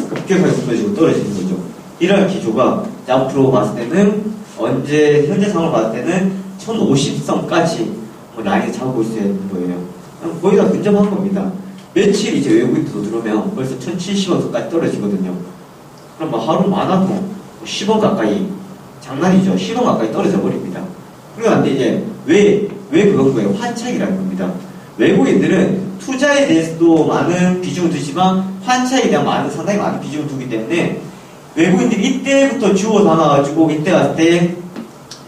급격하게 무너지고 떨어지는 거죠. 이러한 기조가 앞으로 봤을 때는 현재 상황을 봤을 때는 1,050선까지 라인을 잡고 있어야 되는 거예요. 거의 다 근접한 겁니다. 며칠 이제 외국인도 들어오면 벌써 1,070원까지 떨어지거든요. 그럼 뭐 하루 많아도 10원 가까이 장난이죠. 10원 가까이 떨어져 버립니다. 그런데 이제 왜 그건 거예요? 환차익이라는 겁니다. 외국인들은 투자에 대해서도 많은 비중을 두지만 환차익에 대한 상당히 많은 비중을 두기 때문에 외국인들이 이때부터 주워 담아가지고 이때 갔을 때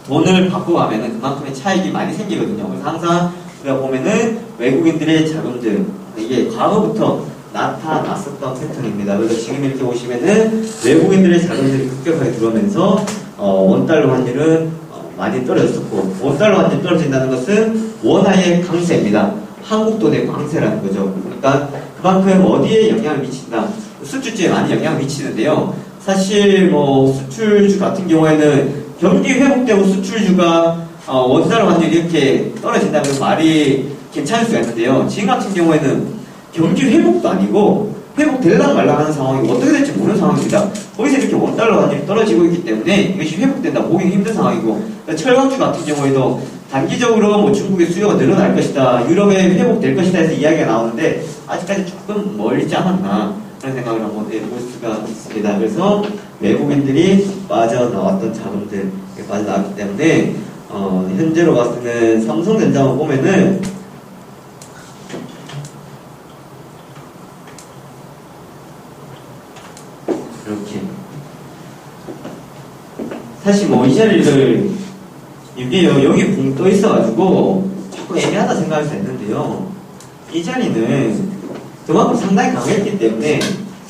돈을 바꿔가면은 그만큼의 차익이 많이 생기거든요. 그래서 항상 우리가 보면은 외국인들의 자금들 이게 과거부터 나타났었던 패턴입니다. 그래서 지금 이렇게 보시면은 외국인들의 자금들이 급격하게 들어오면서 원달러 환율은 많이 떨어졌었고 원달러 환율이 떨어진다는 것은 원화의 강세입니다. 한국 돈의 강세라는 거죠. 그러니까 그만큼 어디에 영향을 미친다. 수출주에 많이 영향을 미치는데요. 사실 뭐 수출주 같은 경우에는 경기 회복되고 수출주가 원달러 환율이 이렇게 떨어진다면 말이 괜찮을 수가 있는데요. 지금 같은 경우에는 경기 회복도 아니고 회복될랑 말랑 하는 상황이고 어떻게 될지 모르는 상황입니다. 거기서 이렇게 원달러 환율이 떨어지고 있기 때문에 이것이 회복된다 보기 힘든 상황이고, 그러니까 철강주 같은 경우에도 단기적으로 뭐 중국의 수요가 늘어날 것이다, 유럽에 회복될 것이다 해서 이야기가 나오는데 아직까지 조금 멀지 않았나 그런 생각을 한번 해볼 수가 있습니다. 그래서 외국인들이 빠져나왔던 자금들 빠져나왔기 때문에 현재로 봤을 때는 삼성전자만 보면은 이렇게 사실 뭐 이 자리를 이게요 여기 붕 떠 있어가지고 조금 애매하다 생각할 수 있는데요, 이 자리는 그만큼 상당히 강했기 때문에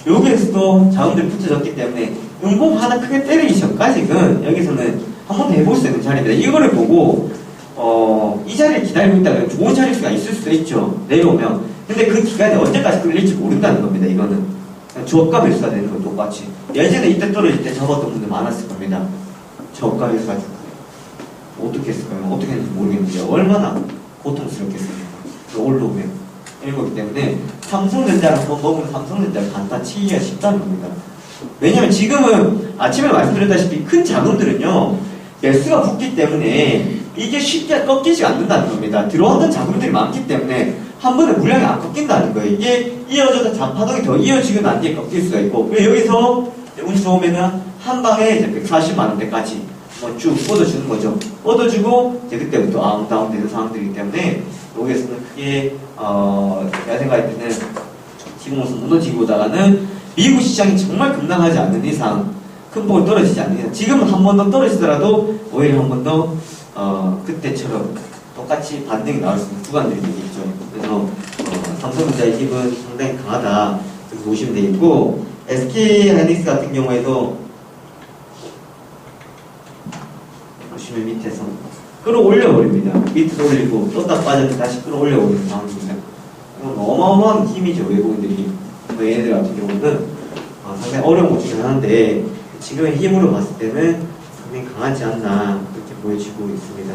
여기에서도 자원들이 붙여졌기 때문에 음봉 하나 크게 때리기 전까지는 여기서는 한번 해볼 수 있는 자리입니다. 이거를 보고 이 자리를 기다리고 있다가 좋은 자리일 수가 있을 수도 있죠, 내려오면. 근데 그 기간이 언제까지 끌릴지 모른다는 겁니다. 이거는 저가 매수가 되는 거 똑같이. 예전에 이때 떨어질 때 잡았던 분들 많았을 겁니다. 저가 매수가지고 어떻게 했을까요? 어떻게 했는지 모르겠는데 얼마나 고통스럽겠습니까? 올라오면 이런 거기 때문에 삼성전자랑 한번 먹으면 삼성전자를 간단 치기가 쉽다는 겁니다. 왜냐면 지금은 아침에 말씀드렸다시피 큰 자금들은요 매수가 붙기 때문에 이게 쉽게 꺾이지 않는다는 겁니다. 들어왔던 자금들이 많기 때문에 한 번에 물량이 안 꺾인다는 거예요. 이게 이어져서 잔파동이 더 이어지고 난 뒤에 꺾일 수가 있고, 여기서 운이 좋으면은 한 방에 이제 140만 원대까지 쭉 뻗어주는 거죠. 뻗어주고 이제 그때부터 다운 되는 상황들이기 때문에 여기에서는 크게 제가 생각할 때는 지금으로서 무너지고 보다가는 미국 시장이 정말 급락하지 않는 이상, 큰 폭으로 떨어지지 않는 이상, 지금은 한 번 더 떨어지더라도 오히려 한 번 더 그때처럼 똑같이 반등이 나올 수 있는 구간들이 되겠죠. 그래서 삼성전자의 힘은 상당히 강하다 이렇게 보시면 되겠고, SK하이닉스 같은 경우에도 보시면 밑에서 끌어올려버립니다. 밑에서 올리고 떴다 빠졌다 다시 끌어올려버리는 상황입니다. 어마어마한 힘이죠, 외국인들이. 얘네들 같은 경우는 상당히 어려운 곳이긴 하는데 지금의 힘으로 봤을 때는 상당히 강하지 않나 그렇게 보여지고 있습니다.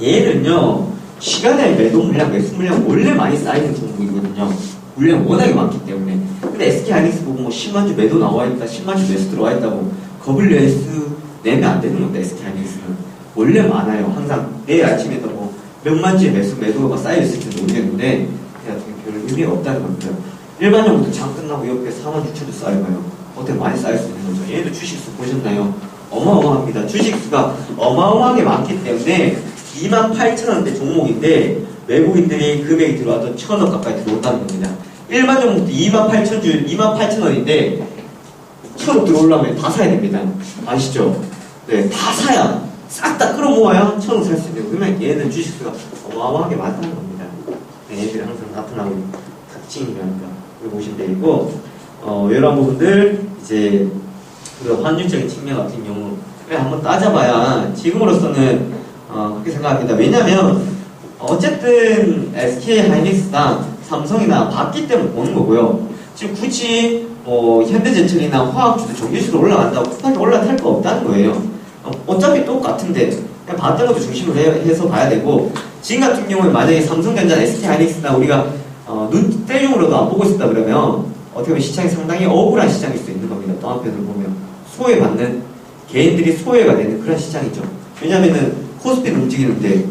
얘는요 시간의 매도 물량, 매수 물량 원래 많이 쌓이는 종목이거든요. 물량 워낙에 많기 때문에. 근데 SK하이닉스 보고 뭐 10만주 매도 나와있다, 10만주 매수 들어와있다고 겁을 내면 안 되는 겁니다. SK하이닉스는 원래 많아요. 항상 내일 아침에도 뭐 몇만주의 매도가 쌓여있을지 모르겠는데 별 의미가 없다는 겁니다. 일반적으로 장 끝나고 옆에 4만 6천도 쌓여가요. 어떻게 많이 쌓일 수 있는 거죠. 얘도 주식수 보셨나요? 어마어마합니다. 주식수가 어마어마하게 많기 때문에 28,000원대 종목인데 외국인들이 금액이 들어와도 1,000원 가까이 들어온다는 겁니다. 일반 종목도 28,000원인데 1,000원 들어오려면 다 사야 됩니다. 아시죠? 네, 다 사야 싹 다 끌어모아야 1,000원 살 수 있는. 그러면 얘는 주식수가 어마어마하게 많다는 겁니다. 네, 얘들이 항상 나타나고 있는 특징이라니까 이거 보시면 되겠고, 이런 부분들 이제 우리가 환율적인 측면 같은 경우 한번 따져봐야 지금으로서는 그렇게 생각합니다. 왜냐면 어쨌든 SK하이닉스나 삼성이나 봤기 때문에 보는 거고요. 지금 굳이 현대제철이나 화학주도 전기수로 올라간다고 급하게 올라탈 거 없다는 거예요. 어차피 똑같은데 그냥 봤던 것도 중심으로 해서 봐야 되고, 지금 같은 경우에 만약에 삼성전자, SK하이닉스나 우리가 눈대중으로도 안 보고 있었다 그러면 어떻게 보면 시장이 상당히 억울한 시장일 수 있는 겁니다. 또 한편으로 보면 소외받는 개인들이 소외가 되는 그런 시장이죠. 왜냐면은 코스피는 움직이는데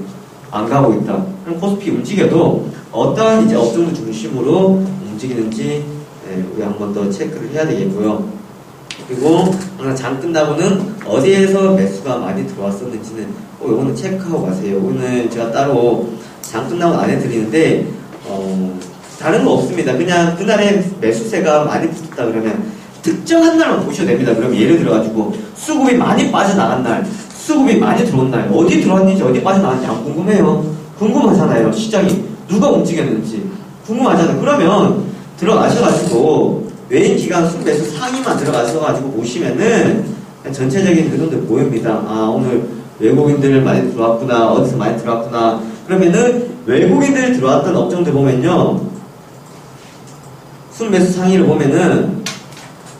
안 가고 있다. 그럼 코스피 움직여도 어떠한 이제 업종을 중심으로 움직이는지 우리 한 번 더 체크를 해야 되겠고요. 그리고 항상 장 끝나고는 어디에서 매수가 많이 들어왔었는지는 이거는 체크하고 가세요. 오늘 제가 따로 장 끝나고 안 해드리는데 다른 거 없습니다. 그냥 그날에 매수세가 많이 붙었다 그러면 특정한 날만 보셔도 됩니다. 그러면 예를 들어가지고 수급이 많이 빠져나간 날, 수급이 많이 들어온 날, 어디 들어왔는지 어디 빠져나갔는지 안 궁금해요. 궁금하잖아요. 시장이 누가 움직였는지 궁금하잖아요. 그러면 들어가셔가지고 외인 기간 순매수 상위만 들어가셔가지고 보시면은 전체적인 흐름들 보입니다. 오늘 외국인들 많이 들어왔구나, 어디서 많이 들어왔구나. 그러면은 외국인들 들어왔던 업종들 보면요, 순매수 상위를 보면은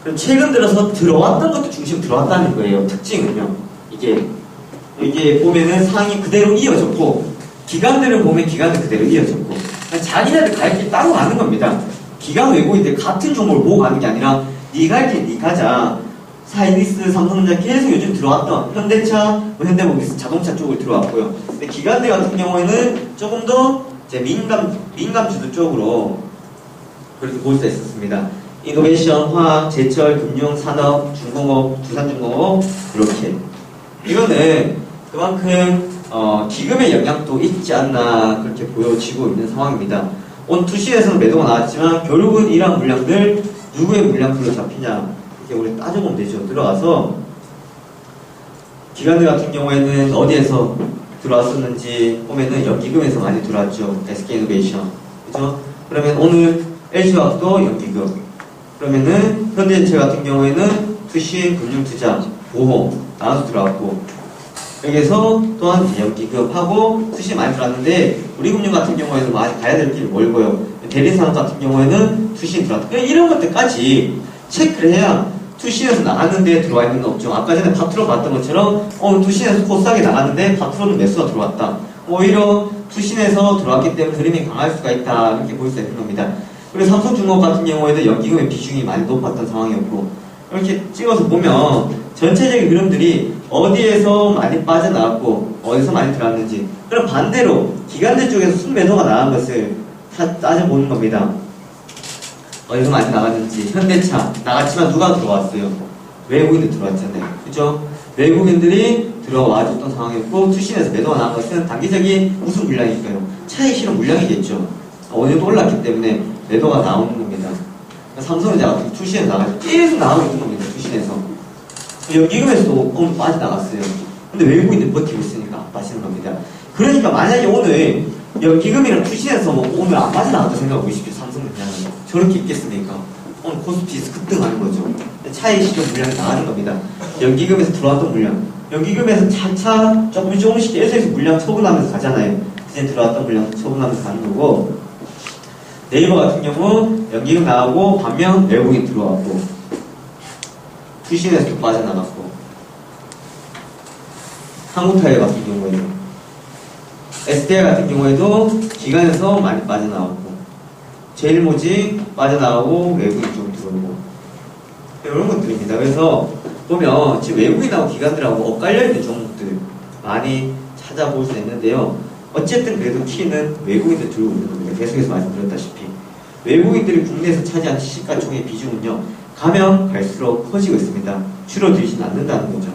그럼 최근 들어서 들어왔던 것도 중심 들어왔다는 거예요. 특징은요. 이게 보면은 상위 그대로 이어졌고, 기관들을 보면 기관들 그대로 이어졌고, 자기네들 가입이 따로 가는 겁니다. 기관 외국인들 같은 종목을 보고 가는 게 아니라 네가 할 때 네 가자. 사이닉스, 삼성전자 계속 요즘 들어왔던 현대차, 뭐 현대모비스 자동차 쪽을 들어왔고요. 근데 기관들 같은 경우에는 조금 더 이제 민감주들 쪽으로 그렇게 볼 수 있었습니다. 이노베이션, 화학, 제철, 금융, 산업, 중공업, 두산중공업 이렇게 이거는 그만큼 기금의 영향도 있지 않나 그렇게 보여지고 있는 상황입니다. 오늘 투시에서는 매도가 나왔지만 결국은 이러한 물량들 누구의 물량들로 잡히냐 이렇게 우리 따져보면 되죠. 들어가서 기관들 같은 경우에는 어디에서 들어왔었는지 보면은 연기금에서 많이 들어왔죠. SK이노베이션 그죠? 그러면 오늘 LG화학도 연기금 그러면은 현대제철 같은 경우에는 투시, 금융투자, 보험 나눠서 들어왔고 여기에서 또한 연기금하고 투시 많이 들어왔는데 우리금융 같은 경우에는 많이 가야 될 길이 멀고요. 대리산업 같은 경우에는 투시 들어왔다. 이런 것들까지 체크를 해야 투시에서 나갔는데 들어와 있는 업종 아까 전에 바트로 봤던 것처럼 투시에서 코스닥에 나갔는데 바트로는 매수가 들어왔다. 오히려 투신에서 들어왔기 때문에 흐름이 강할 수가 있다 이렇게 볼 수 있는 겁니다. 그리고 삼성중공업 같은 경우에도 연기금의 비중이 많이 높았던 상황이었고 이렇게 찍어서 보면 전체적인 흐름들이 어디에서 많이 빠져나왔고 어디서 많이 들어왔는지 그럼 반대로 기관들 쪽에서 순매도가 나간 것을 따져보는 겁니다. 어디서 많이 나갔는지 현대차 나갔지만 누가 들어왔어요? 외국인들 들어왔잖아요. 그죠? 외국인들이 들어와줬던 상황이었고 투신에서 매도가 나온 것은 단기적인 무슨 물량일까요? 차익 실현 물량이겠죠. 오늘도 올랐기 때문에 매도가 나오는 겁니다. 삼성전자 투신에서 나가죠. 계속 나오고 있는 겁니다. 투신에서 연기금에서도 오늘 빠져나갔어요. 근데 외국인들 버티고 있으니까 안 빠지는 겁니다. 그러니까 만약에 오늘 연기금이랑 투신에서 뭐 오늘 안 빠져나갔다 생각하고 계십시오. 삼성전자는 저렇게 있겠습니까? 오늘 코스피에서 급등하는 거죠. 차익 실현 물량이 나가는 겁니다. 연기금에서 들어왔던 물량 연기금에서 차차 조금씩 계속해서 물량 처분하면서 가잖아요. 그전 들어왔던 물량 처분하면서 가는 거고 네이버 같은 경우 연기금 나가고 반면 외국인 들어왔고 투신에서도 빠져나갔고 한국타이어 같은 경우에도 SDI 같은 경우에도 기관에서 많이 빠져나왔고 제일모직 빠져나가고 외국인 좀 들어오고 이런 것들입니다. 그래서 보면 지금 외국인하고 기관들하고 엇갈려있는 종목들 많이 찾아볼 수 있는데요. 어쨌든 그래도 키는 외국인들 들고 있는 겁니다. 계속해서 말씀드렸다시피 외국인들이 국내에서 차지하는 시가총액 비중은요 가면 갈수록 커지고 있습니다. 줄어들진 않는다는 거죠.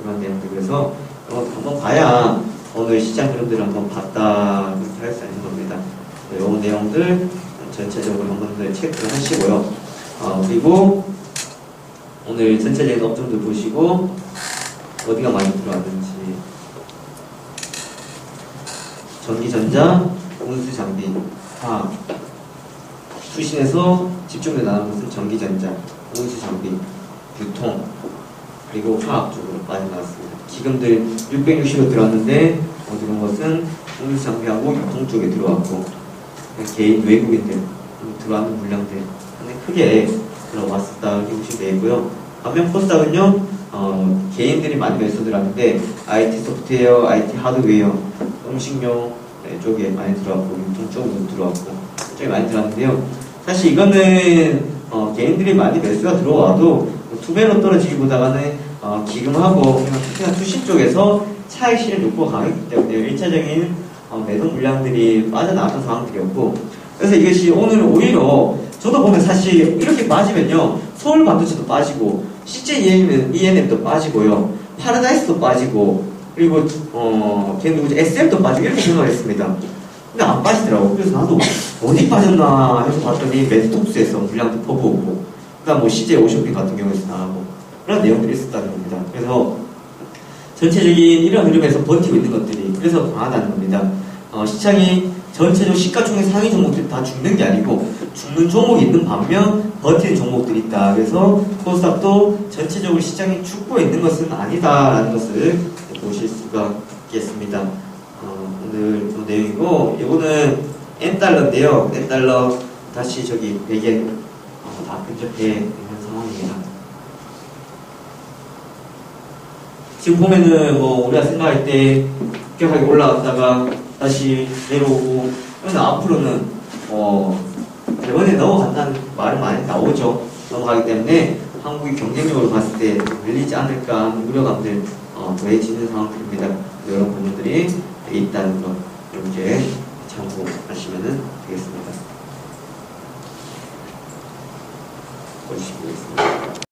그런 내용들 그래서 한번 봐야 오늘 시장 흐름들을 한번 봤다 그렇게 할 수 있는 겁니다. 이런 내용들 전체적으로 한번 체크를 하시고요. 그리고 오늘 전체적인 업종들 보시고 어디가 많이 들어왔는지 전기전자, 운수장비, 화학 투신에서 집중돼 나가는 것은 전기전자, 운수장비, 유통 그리고 화학 쪽으로 많이 나왔습니다. 기금들 660억 들어왔는데 들어온 것은 운수장비하고 유통 쪽에 들어왔고 개인 외국인들 들어왔는 물량들 크게 들어왔었다 이렇게 보시면 되고요. 반면 코스닥은요 개인들이 많이 매수 들어왔는데 IT 소프트웨어, IT 하드웨어, 음식료 쪽에 많이 들어왔고 유통 쪽으로 들어왔고 쪽에 많이 들어왔는데요. 사실 이거는 개인들이 많이 매수가 들어와도 투배로 떨어지기보다는 기금하고 그냥 투신 쪽에서 차익 실현 욕구가 강했기 때문에 1차적인 매도 물량들이 빠져나왔던 상황들이었고 그래서 이것이 오늘 오히려 저도 보면 사실 이렇게 빠지면요 서울 반도체도 빠지고 CJ ENM도 빠지고요 파라다이스도 빠지고 그리고 걔는 누구지 SL도 빠지고 이렇게 생각을 했습니다. 근데 안 빠지더라고. 그래서 나도 어디 빠졌나 해서 봤더니 매드톱스에서 물량도 퍼부었고 그다음 뭐 CJ 오쇼핑 같은 경우에서 나가고 그런 내용들이 있었다는 겁니다. 그래서 전체적인 이런 흐름에서 버티고 있는 것들이 그래서 강하다는 겁니다. 시장이 전체적으로 시가총액 상위 종목들이 다 죽는 게 아니고 죽는 종목이 있는 반면 버티는 종목들이 있다. 그래서 코스닥도 전체적으로 시장이 죽고 있는 것은 아니다라는 것을 보실 수가 있겠습니다. 오늘 그 내용이고 이거는 N달러인데요. N달러 다시 저기 베개 다 근접해 있는 상황입니다. 지금 보면은 뭐 우리가 생각할 때 급격하게 올라갔다가 다시 내려오고 그런데 앞으로는 대번에 넘어간다는 말은 많이 나오죠. 넘어가기 때문에 한국이 경쟁력으로 봤을 때 밀리지 않을까 하는 우려감들 더해지는 상황들입니다. 이런 부분들이 있다는 거 이렇게 참고하시면 되겠습니다. 보시겠습니다.